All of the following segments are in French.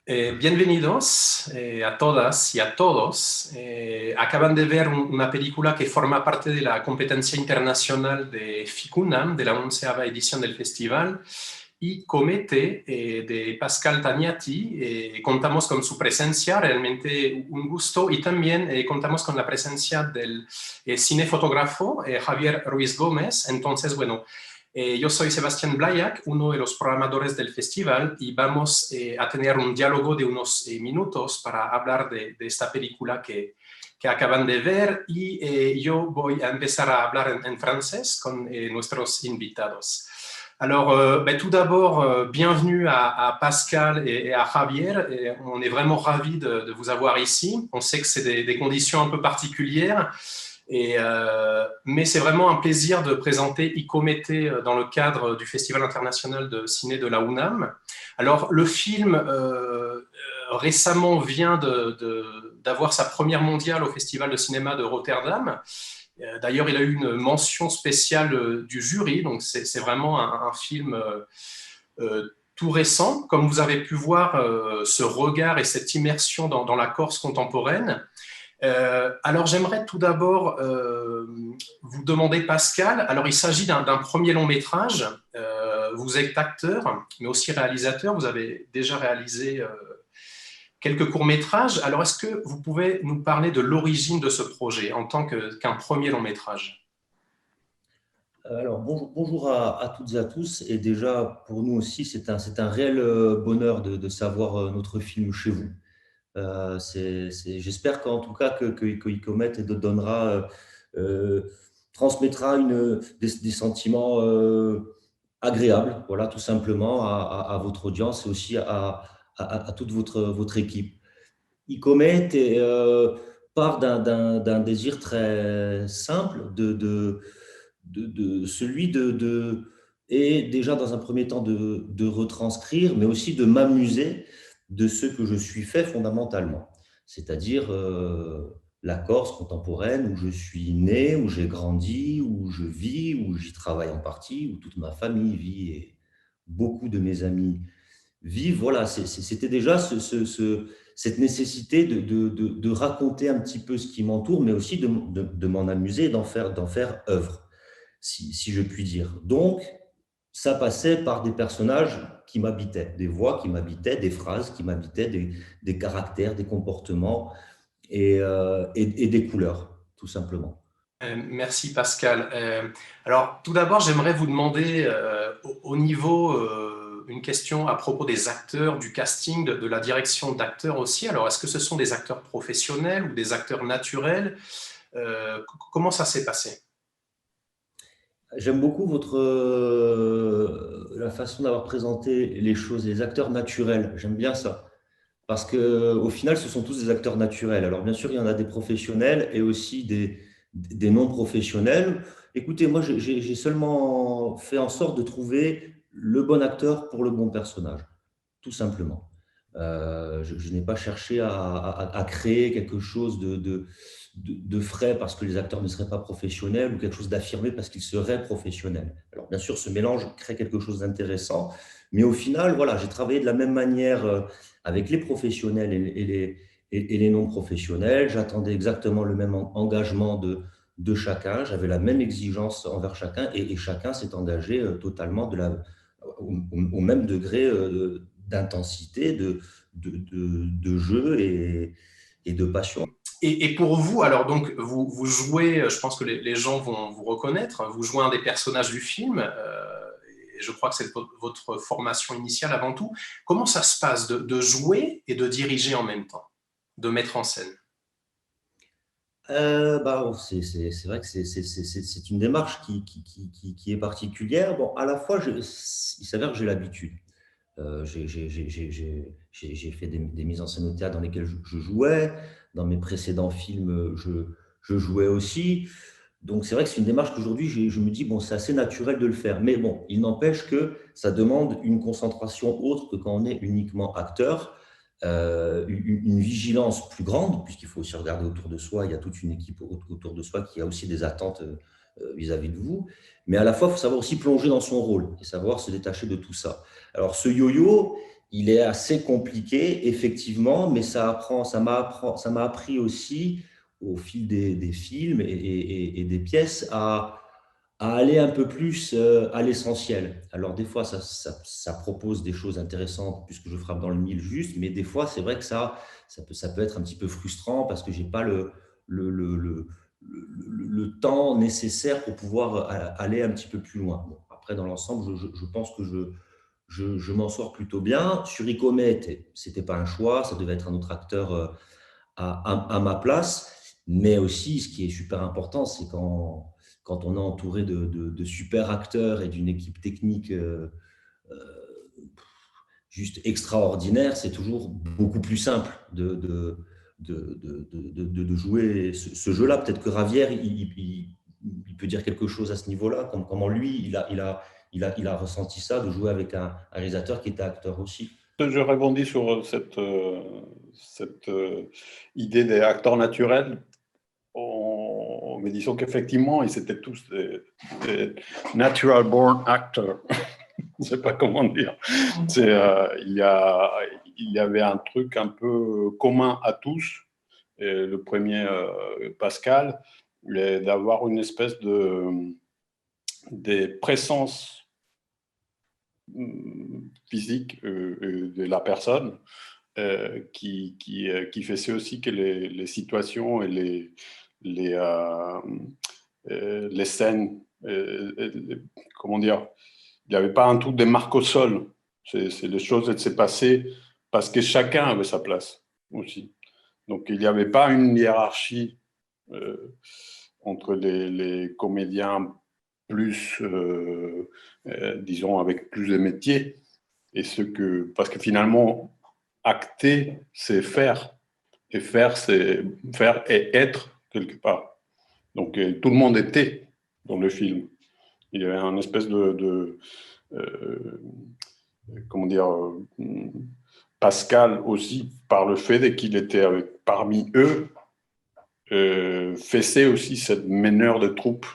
Bienvenidos a todas y a todos. Acaban de ver una película que forma parte de la competencia internacional de FICUNAM, de la 11ª edición del festival, y Comete de Pascal Tagnati. Contamos con su presencia, realmente un gusto, y también contamos con la presencia del cinefotógrafo Javier Ruiz Gómez. Entonces, bueno, yo soy Sebastián Blayak, uno de los programadores del festival, y vamos a tener un diálogo de unos minutos para hablar de esta película que acaban de ver, y yo voy a empezar a hablar en francés con nuestros invitados. Alors, tout d'abord, bienvenue à Pascal et à Javier. On est vraiment ravis de vous avoir ici. On sait que c'est des conditions un peu particulières. Mais c'est vraiment un plaisir de présenter Icomété dans le cadre du Festival international de ciné de la UNAM. Alors, le film récemment vient d'avoir sa première mondiale au Festival de cinéma de Rotterdam. D'ailleurs, il a eu une mention spéciale du jury, donc c'est vraiment un film tout récent. Comme vous avez pu voir, ce regard et cette immersion dans la Corse contemporaine. Alors, j'aimerais tout d'abord vous demander, Pascal, alors il s'agit d'un premier long métrage. Vous êtes acteur, mais aussi réalisateur. Vous avez déjà réalisé quelques courts-métrages. Alors, est-ce que vous pouvez nous parler de l'origine de ce projet en tant qu'un premier long métrage? Alors, bonjour à toutes et à tous. Et déjà, pour nous aussi, c'est un réel bonheur de savoir notre film chez vous. J'espère qu'en tout cas que Icomet donnera, transmettra des sentiments agréables, voilà, tout simplement à votre audience et aussi à toute votre équipe. Icomet part d'un désir très simple celui et déjà dans un premier temps de retranscrire, mais aussi de m'amuser de ce que je suis fait fondamentalement, c'est-à-dire la Corse contemporaine où je suis né, où j'ai grandi, où je vis, où j'y travaille en partie, où toute ma famille vit et beaucoup de mes amis vivent. Voilà, c'était déjà cette nécessité de raconter un petit peu ce qui m'entoure, mais aussi de m'en amuser et d'en faire œuvre. Si je puis dire. Donc, ça passait par des personnages qui m'habitaient, des voix qui m'habitaient, des phrases qui m'habitaient, des caractères, des comportements et des couleurs, tout simplement. Merci Pascal. Alors tout d'abord, j'aimerais vous demander au niveau une question à propos des acteurs, du casting, de la direction d'acteurs aussi. Alors est-ce que ce sont des acteurs professionnels ou des acteurs naturels? Comment ça s'est passé? J'aime beaucoup la façon d'avoir présenté les choses, les acteurs naturels. J'aime bien ça. Parce qu'au final, ce sont tous des acteurs naturels. Alors, bien sûr, il y en a des professionnels et aussi des non-professionnels. Écoutez, moi, j'ai seulement fait en sorte de trouver le bon acteur pour le bon personnage, tout simplement. Je n'ai pas cherché à créer quelque chose de frais parce que les acteurs ne seraient pas professionnels ou quelque chose d'affirmé parce qu'ils seraient professionnels. Alors, bien sûr, ce mélange crée quelque chose d'intéressant, mais au final, voilà, j'ai travaillé de la même manière avec les professionnels et les non-professionnels. J'attendais exactement le même engagement de chacun. J'avais la même exigence envers chacun et chacun s'est engagé totalement au même degré d'intensité, de jeu et de passion. Et pour vous, alors donc vous jouez, je pense que les gens vont vous reconnaître, vous jouez un des personnages du film, et je crois que c'est votre formation initiale avant tout. Comment ça se passe de jouer et de diriger en même temps, de mettre en scène? C'est vrai que c'est une démarche qui est particulière. Bon, à la fois, il s'avère que j'ai l'habitude. J'ai fait des mises en scène au théâtre dans lesquelles je jouais. Dans mes précédents films, je jouais aussi. Donc, c'est vrai que c'est une démarche qu'aujourd'hui, je me dis, bon, c'est assez naturel de le faire. Mais bon, il n'empêche que ça demande une concentration autre que quand on est uniquement acteur, une vigilance plus grande, puisqu'il faut aussi regarder autour de soi. Il y a toute une équipe autour de soi qui a aussi des attentes vis-à-vis de vous. Mais à la fois, il faut savoir aussi plonger dans son rôle et savoir se détacher de tout ça. Alors, ce yo-yo, Il est assez compliqué, effectivement, mais ça m'a appris aussi, au fil des films et des pièces, à aller un peu plus à l'essentiel. Alors, des fois, ça propose des choses intéressantes, puisque je frappe dans le mille juste, mais des fois, c'est vrai que ça peut être un petit peu frustrant parce que j'ai pas le, le, le, le temps nécessaire pour pouvoir aller un petit peu plus loin. Bon, après, dans l'ensemble, je pense que je m'en sors plutôt bien. Sur Icomet, c'était pas un choix, ça devait être un autre acteur à ma place. Mais aussi, ce qui est super important, c'est quand on est entouré de super acteurs et d'une équipe technique juste extraordinaire, c'est toujours beaucoup plus simple de jouer ce jeu-là. Peut-être que Ravière, il peut dire quelque chose à ce niveau-là, comment lui, il a ressenti ça, de jouer avec un réalisateur qui était acteur aussi. Je rebondis sur cette idée des acteurs naturels. Mais disons qu'effectivement, ils étaient tous des natural born actors. Je ne sais pas comment dire. Il y avait un truc un peu commun à tous. Et le premier, Pascal, d'avoir une espèce de présence physique de la personne qui faisait aussi que les situations et les scènes, comment dire, il n'y avait pas un truc de marque au sol. Les choses, elles s'est passées parce que chacun avait sa place aussi. Donc, il n'y avait pas une hiérarchie entre les comédiens plus, disons, avec plus de métiers. Parce que finalement, acter, c'est faire. Et faire, c'est faire et être quelque part. Donc, tout le monde était dans le film. Il y avait un espèce comment dire, Pascal aussi, par le fait qu'il était parmi eux, faisait aussi cette meneur de troupe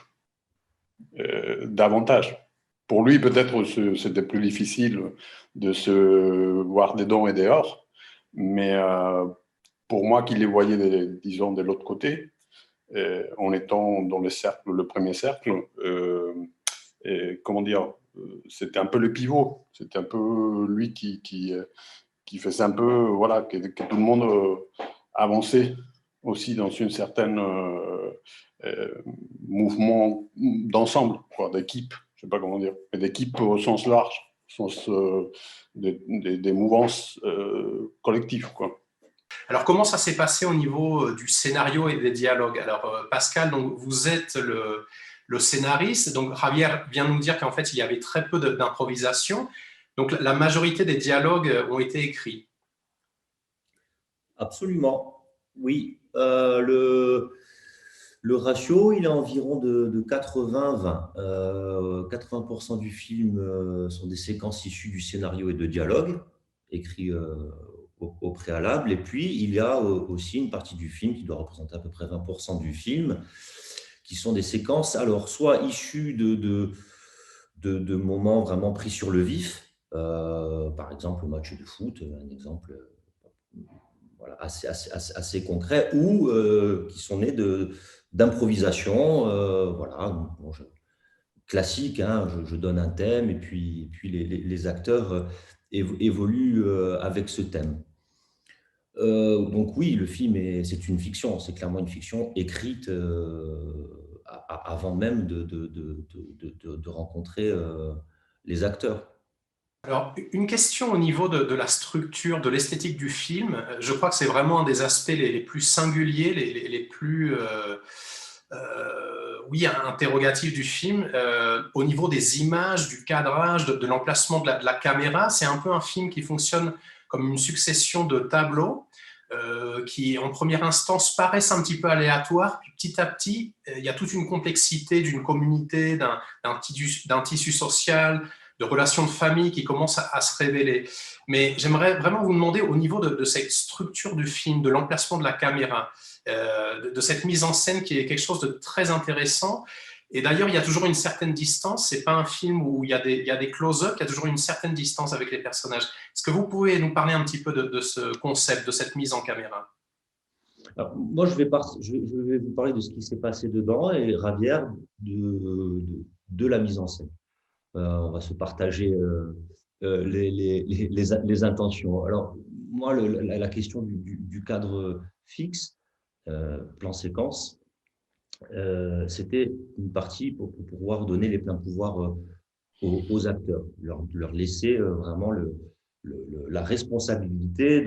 davantage. Pour lui, peut-être, c'était plus difficile de se voir dedans et dehors, mais pour moi qui les voyais, disons, de l'autre côté, en étant dans le premier cercle, comment dire, c'était un peu le pivot, c'était un peu lui qui faisait un peu, voilà, que tout le monde avançait aussi dans une certaine mouvement d'ensemble, d'équipe, je sais pas comment dire, mais d'équipe au sens large, au sens des mouvances collectives, quoi. Alors, comment ça s'est passé au niveau du scénario et des dialogues? Alors, Pascal, donc, vous êtes le scénariste. Donc, Javier vient nous dire qu'en fait, il y avait très peu d'improvisation. Donc, la majorité des dialogues ont été écrits. Absolument, oui. Le ratio, il est environ de 80-20. 80% du film sont des séquences issues du scénario et de dialogue, écrits au préalable. Et puis, il y a aussi une partie du film qui doit représenter à peu près 20% du film, qui sont des séquences, alors, soit issues de moments vraiment pris sur le vif, par exemple, le match de foot, un exemple voilà, assez concret, ou qui sont nés d'improvisation. Voilà, bon, classique, hein, je donne un thème et puis les acteurs évoluent avec ce thème. Donc oui, le film, c'est une fiction, c'est clairement une fiction écrite avant même de rencontrer les acteurs. Alors, une question au niveau de la structure, de l'esthétique du film. Je crois que c'est vraiment un des aspects les plus singuliers, les plus oui, interrogatifs du film. Au niveau des images, du cadrage, de l'emplacement de la caméra, c'est un peu un film qui fonctionne comme une succession de tableaux qui, en première instance, paraissent un petit peu aléatoires. Puis petit à petit, il y a toute une complexité d'une communauté, d'un tissu social, de relations de famille qui commencent à se révéler. Mais j'aimerais vraiment vous demander, au niveau de cette structure du film, de l'emplacement de la caméra, de cette mise en scène qui est quelque chose de très intéressant, Et d'ailleurs, il y a toujours une certaine distance. C'est pas un film où il y a des close-up, il y a toujours une certaine distance avec les personnages. Est-ce que vous pouvez nous parler un petit peu de ce concept, de cette mise en caméra? Alors, moi, je vais vous parler de ce qui s'est passé dedans et Javier de la mise en scène. On va se partager les intentions. Alors, moi, la question du cadre fixe, plan séquence, c'était une partie pour pouvoir donner les pleins pouvoirs aux acteurs, leur laisser vraiment la responsabilité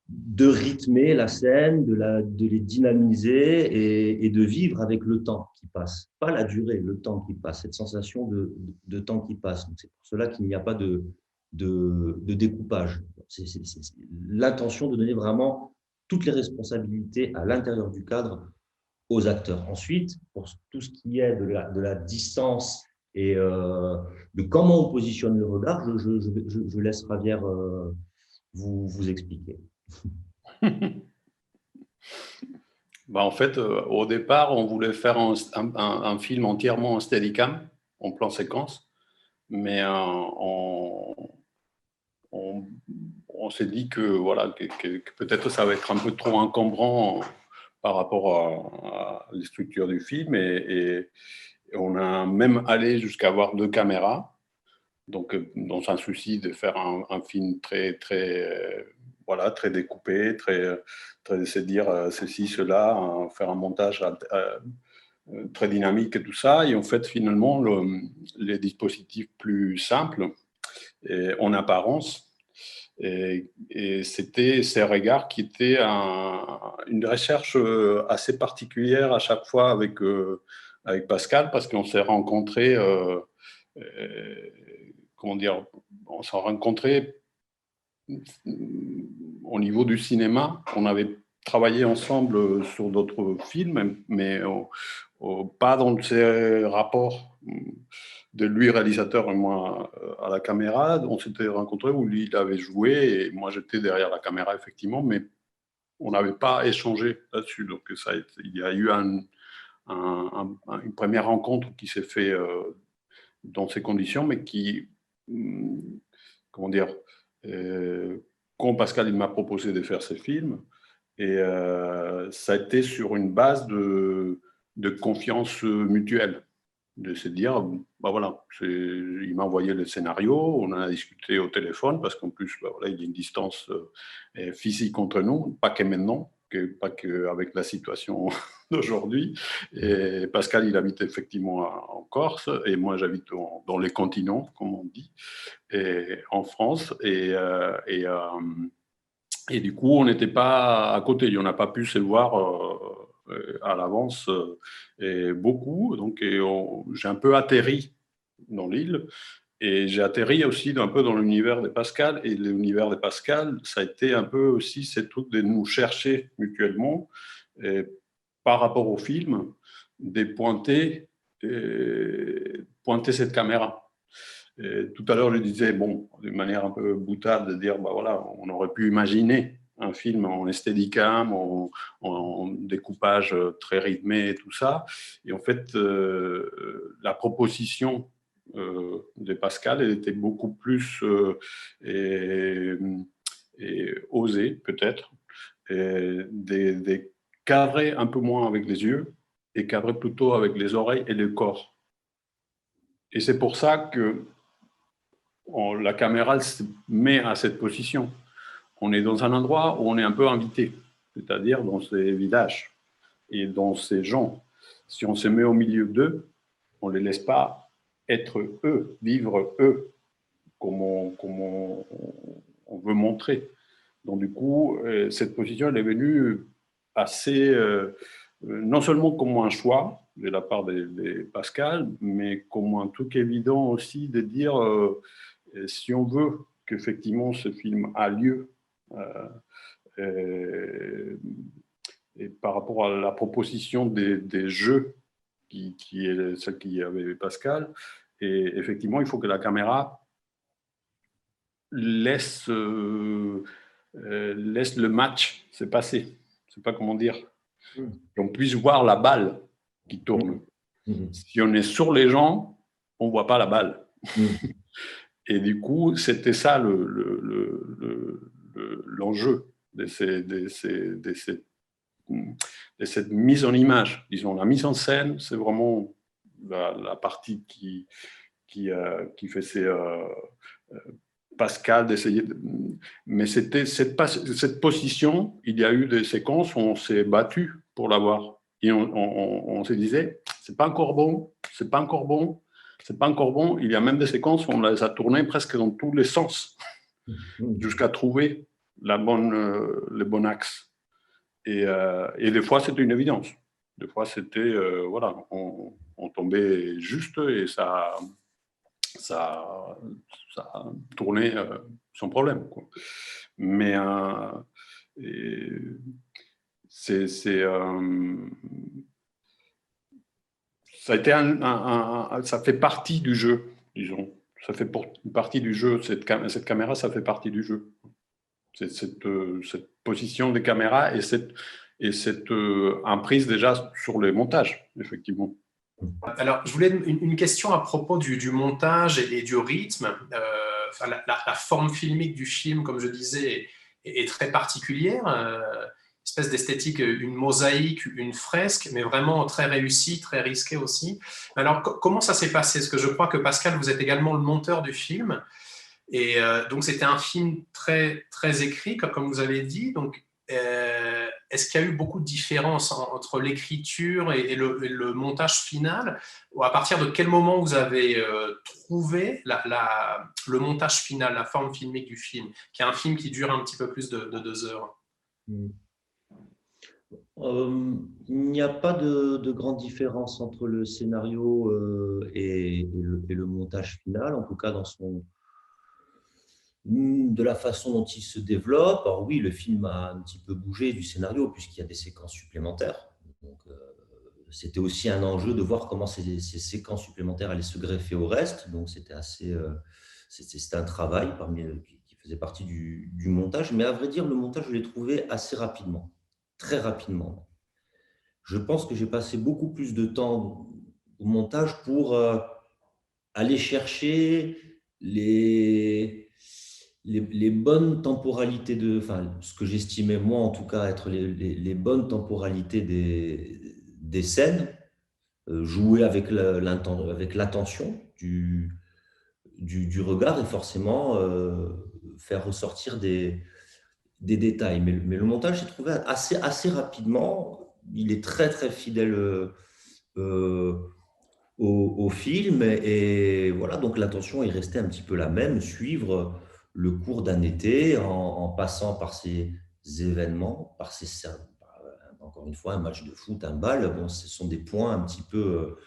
de rythmer la scène, de les dynamiser et de vivre avec le temps qui passe. Pas la durée, le temps qui passe, cette sensation de temps qui passe. C'est pour cela qu'il n'y a pas de découpage. C'est l'intention de donner vraiment toutes les responsabilités à l'intérieur du cadre aux acteurs. Ensuite, pour tout ce qui est de la distance et de comment on positionne le regard, je laisse Javier vous expliquer. En fait, au départ, on voulait faire un film entièrement en steadicam, en plan séquence, mais on s'est dit que, voilà, que peut-être ça va être un peu trop encombrant par rapport à les structures du film, et on a même allé jusqu'à avoir 2 caméras, donc dans un souci de faire un film très voilà, très découpé, très c'est dire ceci, cela, faire un montage très dynamique et tout ça. Et en fait, finalement, les dispositifs plus simples, en apparence, et c'était ces regards qui étaient une recherche assez particulière à chaque fois avec Pascal, parce qu'on s'est rencontrés, comment dire, on s'est rencontrés au niveau du cinéma. On avait travaillé ensemble sur d'autres films, mais pas dans ces rapports de lui réalisateur et moi à la caméra. On s'était rencontrés où lui il avait joué et moi j'étais derrière la caméra effectivement, mais on n'avait pas échangé là-dessus. Donc il y a eu une première rencontre qui s'est fait dans ces conditions, mais qui, comment dire, quand Pascal il m'a proposé de faire ce film, et ça a été sur une base de confiance mutuelle, de se dire, bah voilà, il m'a envoyé le scénario, on en a discuté au téléphone, parce qu'en plus, bah voilà, il y a une distance physique entre nous, pas que maintenant, pas qu'avec la situation d'aujourd'hui. Et Pascal, il habite effectivement en Corse, et moi, j'habite dans les continents, comme on dit, et en France. Et du coup, on n'était pas à côté, on n'a pas pu se voir à l'avance et beaucoup. Donc, j'ai un peu atterri dans l'île, et j'ai atterri aussi un peu dans l'univers de Pascal. Et l'univers de Pascal, ça a été un peu aussi ce truc de nous chercher mutuellement, et par rapport au film, de pointer cette caméra. Et tout à l'heure, je disais, bon, d'une manière un peu boutade, de dire, bah voilà, on aurait pu imaginer un film en steadicam, en découpage très rythmé et tout ça. Et en fait, la proposition de Pascal, elle était beaucoup plus osée, peut-être, de cadrer un peu moins avec les yeux et cadrer plutôt avec les oreilles et le corps. Et c'est pour ça que la caméra se met à cette position. On est dans un endroit où on est un peu invité, c'est-à-dire dans ces villages et dans ces gens. Si on se met au milieu d'eux, on ne les laisse pas être eux, vivre eux, comme on veut montrer. Donc du coup, cette position, elle est venue assez, non seulement comme un choix de la part de Pascal, mais comme un truc évident aussi de dire, si on veut qu'effectivement ce film a lieu, et par rapport à la proposition des jeux qui est celle qu'il y avait Pascal, et effectivement, il faut que la caméra laisse le match se passer. Je ne sais pas comment dire. Qu'on puisse voir la balle qui tourne. Mhm. Si on est sur les gens, on ne voit pas la balle. Mhm. Et du coup, c'était ça l'enjeu de cette mise en image. Disons, la mise en scène, c'est vraiment la partie qui fait Pascal d'essayer mais c'était cette position, il y a eu des séquences où on s'est battu pour l'avoir et on se disait c'est pas encore bon, c'est pas encore bon, c'est pas encore bon. Il y a même des séquences où on les a tournées presque dans tous les sens jusqu'à trouver le bon axe et des fois c'était une évidence, des fois c'était voilà, on tombait juste et ça a tourné sans problème, quoi. Mais ça a été ça fait partie du jeu, disons. Ça fait partie du jeu. Cette caméra, ça fait partie du jeu. Cette position des caméras et cette emprise déjà sur les montages, effectivement. Alors, je voulais une question à propos du montage et du rythme. La forme filmique du film, comme je disais, est très particulière. Espèce d'esthétique, une mosaïque, une fresque, mais vraiment très réussie, très risquée aussi. Alors, comment ça s'est passé? Parce que je crois que Pascal, vous êtes également le monteur du film. Et donc, c'était un film très, très écrit, comme vous avez dit. Donc, est-ce qu'il y a eu beaucoup de différences entre l'écriture et le montage final? Ou à partir de quel moment vous avez trouvé le montage final, la forme filmique du film, qui est un film qui dure un petit peu plus de 2 heures? Il n'y a pas de grande différence entre le scénario et le montage final, en tout cas de la façon dont il se développe. Alors oui, le film a un petit peu bougé du scénario puisqu'il y a des séquences supplémentaires. Donc, c'était aussi un enjeu de voir comment ces séquences supplémentaires allaient se greffer au reste. Donc, c'était un travail qui faisait partie du montage. Mais à vrai dire, le montage, je l'ai trouvé assez rapidement, très rapidement. Je pense que j'ai passé beaucoup plus de temps au montage pour aller chercher les bonnes temporalités enfin, ce que j'estimais moi en tout cas être les bonnes temporalités des scènes, jouer avec l'attention du regard et forcément faire ressortir des détails. Mais le montage, j'ai trouvé assez rapidement, il est très très fidèle au film et voilà, donc l'attention est restée un petit peu la même, suivre le cours d'un été en passant par ces événements, encore une fois, un match de foot, un bal, bon, ce sont des points un petit peu,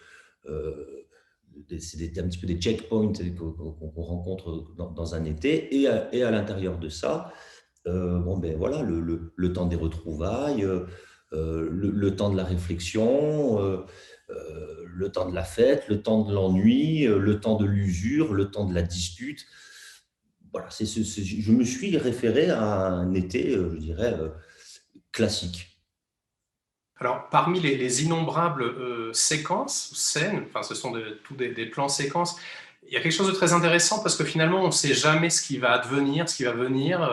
c'est un petit peu des checkpoints qu'on rencontre dans un été et à l'intérieur de ça, bon, ben voilà, le temps des retrouvailles, le temps de la réflexion, le temps de la fête, le temps de l'ennui, le temps de l'usure, le temps de la dispute. Voilà, je me suis référé à un été, je dirais, classique. Alors, parmi les innombrables séquences, scènes, enfin, ce sont tous des plans séquences, il y a quelque chose de très intéressant parce que finalement, on ne sait jamais ce qui va advenir, ce qui va venir.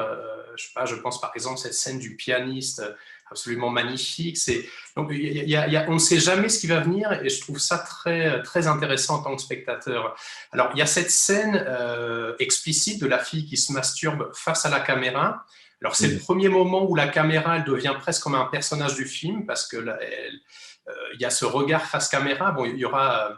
Je sais pas, je pense par exemple à cette scène du pianiste absolument magnifique. Donc, on ne sait jamais ce qui va venir et je trouve ça très, très intéressant en tant que spectateur. Alors, il y a cette scène explicite de la fille qui se masturbe face à la caméra. Alors, c'est le premier moment où la caméra, elle devient presque comme un personnage du film parce que il y a ce regard face caméra. Bon, il y aura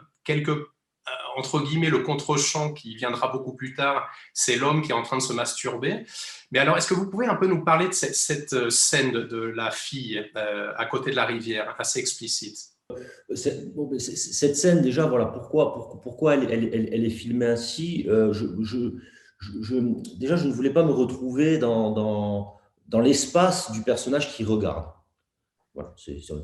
entre guillemets, le contre-champ qui viendra beaucoup plus tard, c'est l'homme qui est en train de se masturber. Mais alors, est-ce que vous pouvez un peu nous parler de cette scène de la fille à côté de la rivière, assez explicite? Cette scène, déjà, voilà, pourquoi elle est filmée ainsi. Déjà, je ne voulais pas me retrouver dans l'espace du personnage qui regarde. Voilà,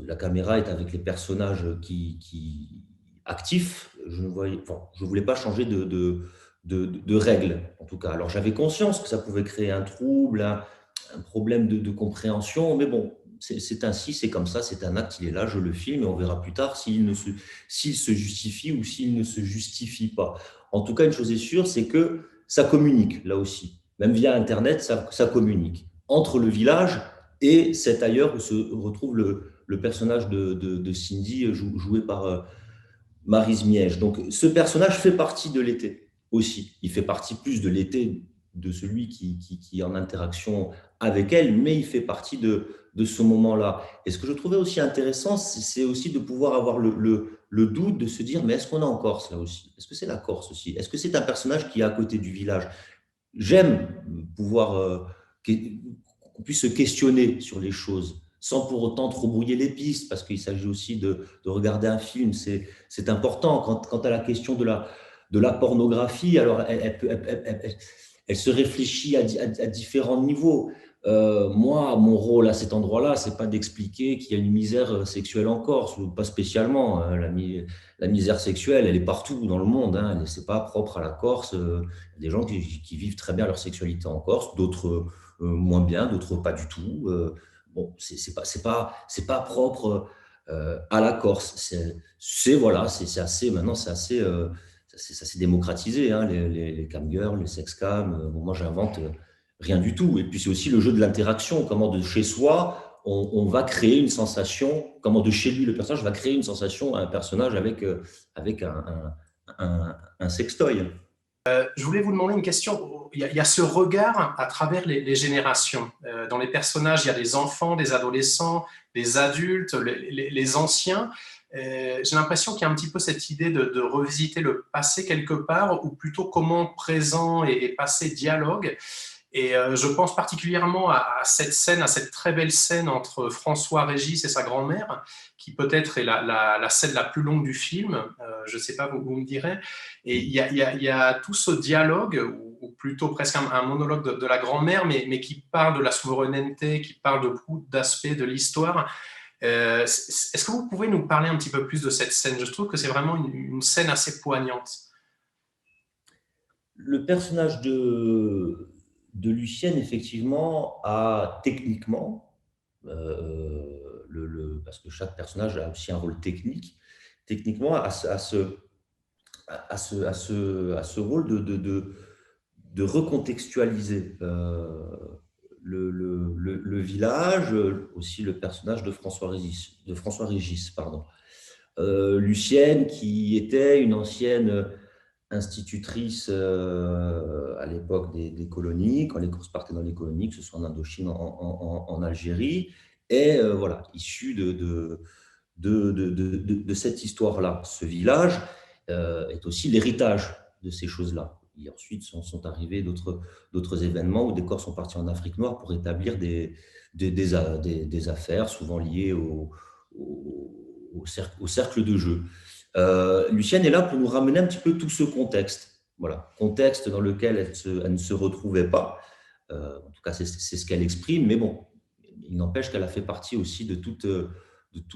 la caméra est avec les personnages qui actifs. Je ne voulais pas changer de règles, en tout cas. Alors, j'avais conscience que ça pouvait créer un trouble, un problème de compréhension, mais bon, c'est ainsi, c'est comme ça, c'est un acte, il est là, je le filme et on verra plus tard s'il se justifie ou s'il ne se justifie pas. En tout cas, une chose est sûre, c'est que ça communique, là aussi. Même via Internet, ça communique. Entre le village et cet ailleurs où se retrouve le personnage de Cindy, joué par Maryse Miège. Donc, ce personnage fait partie de l'été aussi. Il fait partie plus de l'été de celui qui est en interaction avec elle, mais il fait partie de ce moment-là. Et ce que je trouvais aussi intéressant, c'est aussi de pouvoir avoir le doute de se dire, mais est-ce qu'on est en Corse là aussi? Est-ce que c'est la Corse aussi? Est-ce que c'est un personnage qui est à côté du village? J'aime pouvoir qu'on puisse se questionner sur les choses sans pour autant trop brouiller les pistes, parce qu'il s'agit aussi de regarder un film. C'est important. Quant à la question de la pornographie, alors elle se réfléchit à différents niveaux. Moi, mon rôle à cet endroit-là, c'est pas d'expliquer qu'il y a une misère sexuelle en Corse, ou pas spécialement. La misère sexuelle, elle est partout dans le monde. Hein. C'est pas propre à la Corse. Il y a des gens qui vivent très bien leur sexualité en Corse, d'autres moins bien, d'autres pas du tout. Bon, c'est pas propre à la Corse. Voilà, c'est assez maintenant, c'est assez démocratisé. Hein, les camgirls, les sexcams. Bon, moi, j'invente rien du tout. Et puis c'est aussi le jeu de l'interaction. Comment de chez soi on va créer une sensation. Comment de chez lui le personnage va créer une sensation à un personnage avec un sextoy. Je voulais vous demander une question. Il y a ce regard à travers les générations. Dans les personnages, il y a des enfants, des adolescents, des adultes, les anciens. J'ai l'impression qu'il y a un petit peu cette idée de revisiter le passé quelque part, ou plutôt comment présent et passé dialogue. Et je pense particulièrement à cette scène, à cette très belle scène entre François Régis et sa grand-mère, qui peut-être est la scène la plus longue du film. Je ne sais pas, vous me direz. Et il y a tout ce dialogue, ou plutôt presque un monologue de la grand-mère, mais qui parle de la souveraineté, qui parle de beaucoup d'aspects de l'histoire. Est-ce que vous pouvez nous parler un petit peu plus de cette scène? Je trouve que c'est vraiment une scène assez poignante. Le personnage de Lucienne, effectivement, a techniquement, parce que chaque personnage a aussi un rôle technique, techniquement, à ce rôle de recontextualiser le village, aussi le personnage de François Régis, pardon. Lucienne, qui était une ancienne institutrice à l'époque des colonies, quand les Corses partaient dans les colonies, que ce soit en Indochine, en Algérie, et voilà, issue de cette histoire-là. Ce village est aussi l'héritage de ces choses-là. Et ensuite sont arrivés d'autres événements où des Corses sont partis en Afrique noire pour établir des affaires, souvent liées au cercle de jeu. Lucienne est là pour nous ramener un petit peu tout ce contexte. Voilà, contexte dans lequel elle ne se retrouvait pas. En tout cas, c'est ce qu'elle exprime, mais bon, il n'empêche qu'elle a fait partie aussi de toute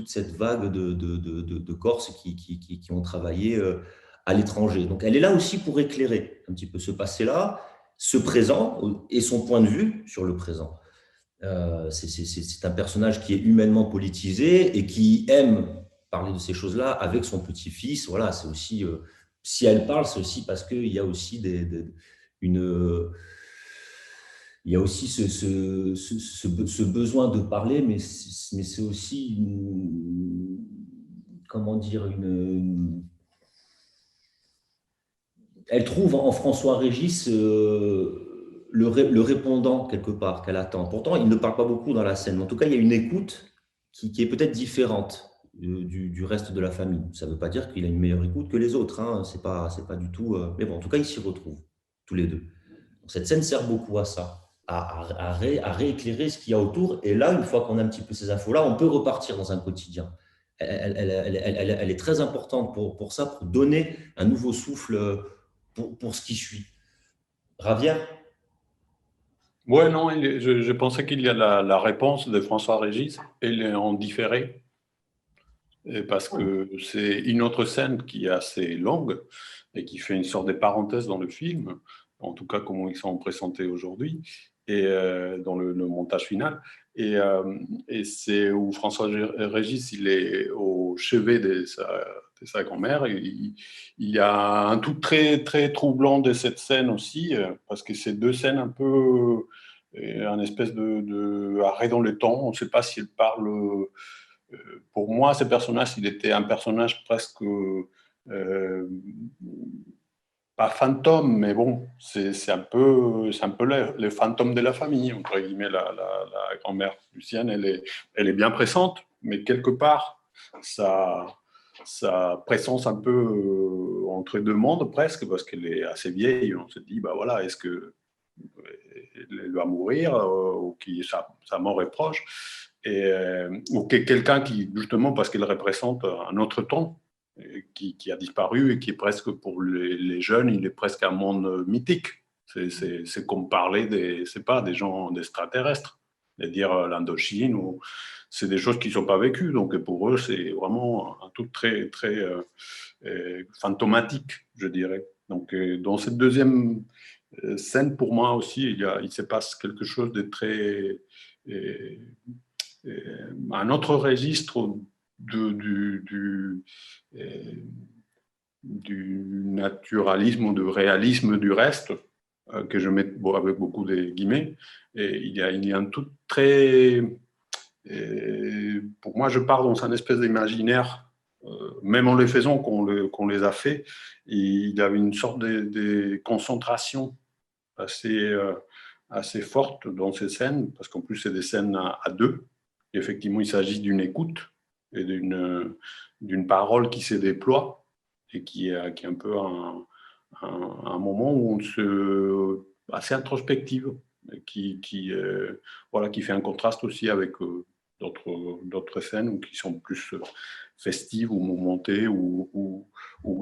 cette vague de Corses qui ont travaillé à l'étranger. Donc, elle est là aussi pour éclairer un petit peu ce passé-là, ce présent et son point de vue sur le présent. C'est un personnage qui est humainement politisé et qui aime parler de ces choses-là avec son petit-fils. Voilà, c'est aussi, si elle parle, c'est aussi parce qu'il y a aussi il y a aussi ce besoin de parler, mais c'est aussi comment dire, elle trouve en François Régis le répondant quelque part qu'elle attend. Pourtant, il ne parle pas beaucoup dans la scène, mais en tout cas, il y a une écoute qui est peut-être différente du reste de la famille. Ça ne veut pas dire qu'il a une meilleure écoute que les autres, hein. C'est pas du tout. Mais bon, en tout cas, ils s'y retrouvent tous les deux. Donc, cette scène sert beaucoup à ça, à rééclairer ce qu'il y a autour. Et là, une fois qu'on a un petit peu ces infos-là, on peut repartir dans un quotidien. Elle est très importante pour ça, pour donner un nouveau souffle pour ce qui suit. Ravière? Ouais, non, je pensais qu'il y a la réponse de François Régis, elle est en différé, et parce que c'est une autre scène qui est assez longue et qui fait une sorte de parenthèse dans le film, en tout cas comment ils sont présentés aujourd'hui, et dans le montage final. Et c'est où François Régis, il est au chevet de sa grand-mère. Il y a un tout très, très troublant de cette scène aussi, parce que c'est deux scènes un peu, un espèce de arrêt dans le temps. On ne sait pas s'il parle. Pour moi, ce personnage, il était un personnage presque pas fantôme, mais bon, c'est un peu le fantôme de la famille, entre guillemets. La grand-mère Lucienne, elle est bien pressante, mais quelque part, sa présence un peu entre deux mondes presque, parce qu'elle est assez vieille. On se dit, bah voilà, est-ce que elle va mourir ou qui sa mort est proche, ou quelqu'un qui, justement, parce qu'elle représente un autre temps, qui a disparu et qui est presque, pour les jeunes, il est presque un monde mythique. C'est comme parler c'est pas des gens d'extraterrestres, c'est-à-dire l'Indochine, ou c'est des choses qui ne sont pas vécues. Donc pour eux, c'est vraiment un truc très, très fantomatique, je dirais. Donc dans cette deuxième scène, pour moi aussi, il se passe quelque chose de très un autre registre du naturalisme ou du réalisme du reste, que je mets avec beaucoup de guillemets. Et il y a un tout très... pour moi, je pars dans un espèce d'imaginaire, même en les faisant qu'on les a fait, et il y avait une sorte de concentration assez, assez forte dans ces scènes, parce qu'en plus, c'est des scènes à deux. Et effectivement, il s'agit d'une écoute et d'une parole qui se déploie et qui est un peu un moment où on se assez introspective, voilà, qui fait un contraste aussi avec d'autres scènes qui sont plus festives ou mouvementées ou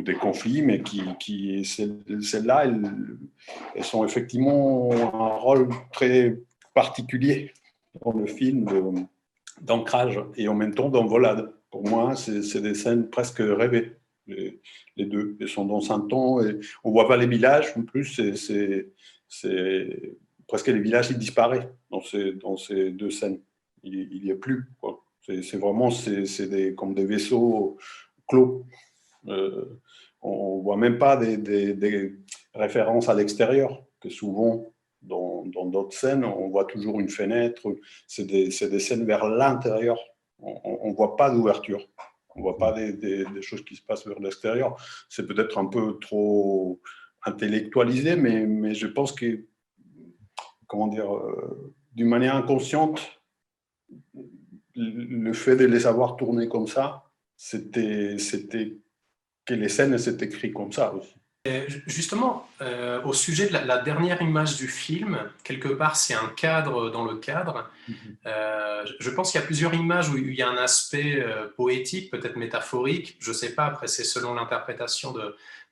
des conflits, mais celles-là, elles sont effectivement un rôle très particulier dans le film d'ancrage et en même temps d'envolade. Pour moi, c'est des scènes presque rêvées. Les deux, elles sont dans un temps et on voit pas les villages. En plus, c'est presque les villages, ils disparaissent dans ces deux scènes. Il y a plus, quoi. C'est vraiment comme des vaisseaux clos. On voit même pas des références à l'extérieur, que souvent dans d'autres scènes, on voit toujours une fenêtre. C'est des scènes vers l'intérieur. On voit pas d'ouverture. On voit pas des choses qui se passent vers l'extérieur. C'est peut-être un peu trop intellectualisé, mais je pense que, comment dire, d'une manière inconsciente, le fait de les avoir tournés comme ça, c'était que les scènes s'étaient écrites comme ça aussi. Justement, au sujet de la dernière image du film, quelque part, c'est un cadre dans le cadre. Je pense qu'il y a plusieurs images où il y a un aspect poétique, peut-être métaphorique. Je ne sais pas, après, c'est selon l'interprétation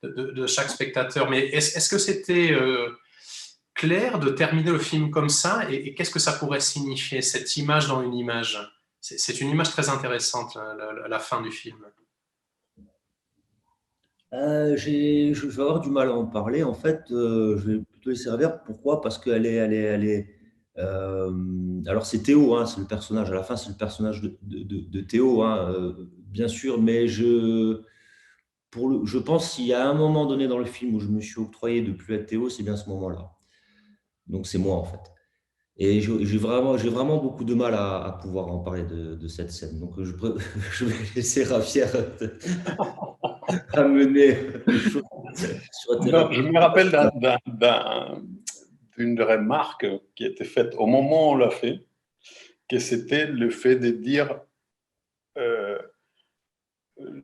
de chaque spectateur. Mais est-ce que c'était clair de terminer le film comme ça et qu'est-ce que ça pourrait signifier, cette image dans une image? C'est une image très intéressante, la fin du film. Je vais avoir du mal à en parler. En fait, je vais plutôt les servir. Pourquoi? Parce alors c'est Théo, hein, c'est le personnage. À la fin, c'est le personnage de Théo, hein, bien sûr. Mais je pense qu'il y a un moment donné dans le film où je me suis octroyé de plus être Théo, c'est bien ce moment-là. Donc c'est moi en fait. Et j'ai vraiment beaucoup de mal à pouvoir en parler de cette scène. Donc je vais laisser Rafier amener les choses sur le terrain. Non, je me rappelle d'une remarque qui a été faite au moment où on l'a fait, que c'était le fait de dire euh,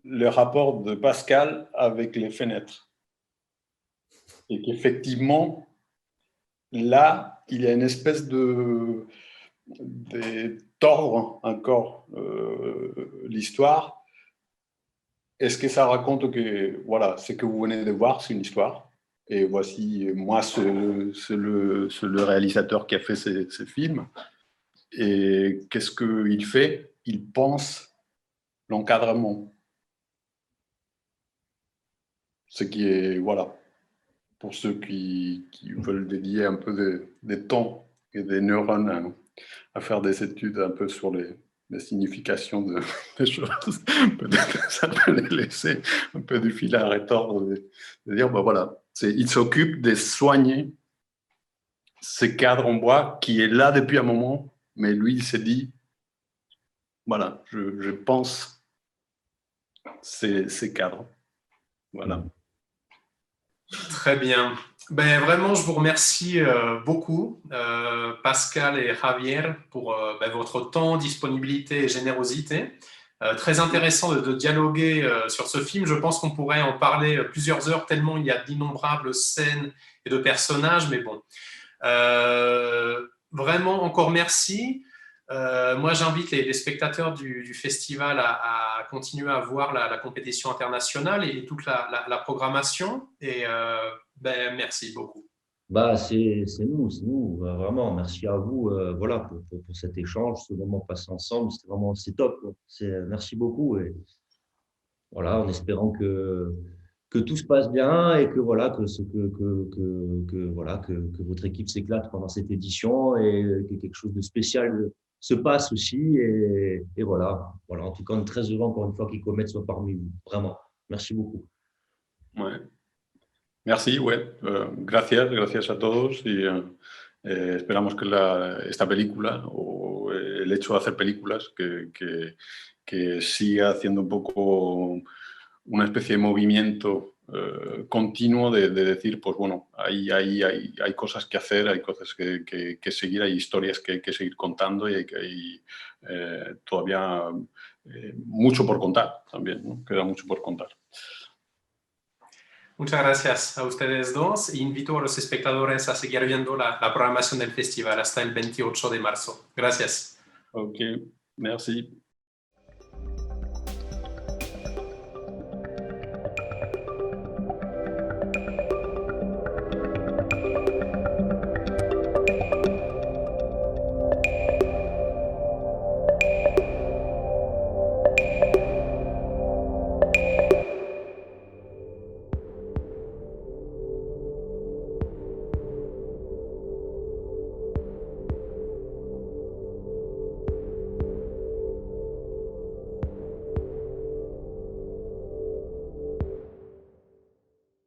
le rapport de Pascal avec les fenêtres. Et qu'effectivement, là, il y a une espèce de tordre encore l'histoire. Est-ce que ça raconte que, voilà, ce que vous venez de voir, c'est une histoire? Et voici, moi, c'est le réalisateur qui a fait ces films. Et qu'est-ce qu'il fait? Il pense l'encadrement. Ce qui est, voilà, pour ceux qui veulent dédier un peu des temps et des neurones à faire des études un peu sur les significations des choses. Peut-être que ça peut les laisser un peu du fil à retordre, de dire, ben voilà, il s'occupe de soigner ce cadre en bois qui est là depuis un moment, mais lui, il s'est dit, voilà, je pense ces cadres. Voilà. Très bien. Ben, vraiment, je vous remercie beaucoup, Pascal et Javier, pour votre temps, disponibilité et générosité. Très intéressant de dialoguer sur ce film. Je pense qu'on pourrait en parler plusieurs heures, tellement il y a d'innombrables scènes et de personnages, mais bon. Vraiment, encore merci. Moi, j'invite les spectateurs du festival à continuer à voir la compétition internationale et toute la programmation. Et merci beaucoup. C'est nous, vraiment. Merci à vous, voilà, pour cet échange, ce moment passé ensemble. C'est top. Merci beaucoup. Et voilà, en espérant que tout se passe bien et que voilà, que votre équipe s'éclate pendant cette édition et que quelque chose de spécial se passe aussi. Et voilà. En tout cas, on est très heureux encore une fois qu'Icomet soit parmi vous. Vraiment. Merci beaucoup. Ouais. Merci, ouais. Gracias a todos y esperamos que esta película o el hecho de hacer películas que siga haciendo un poco una especie de movimiento continuo de decir, pues bueno, hay cosas que hacer, hay cosas que seguir, hay historias que hay que seguir contando y hay todavía mucho por contar también, ¿no? Queda mucho por contar. Muchas gracias a ustedes dos. Invito a los espectadores a seguir viendo la programación del festival hasta el 28 de marzo. Gracias. Ok, merci.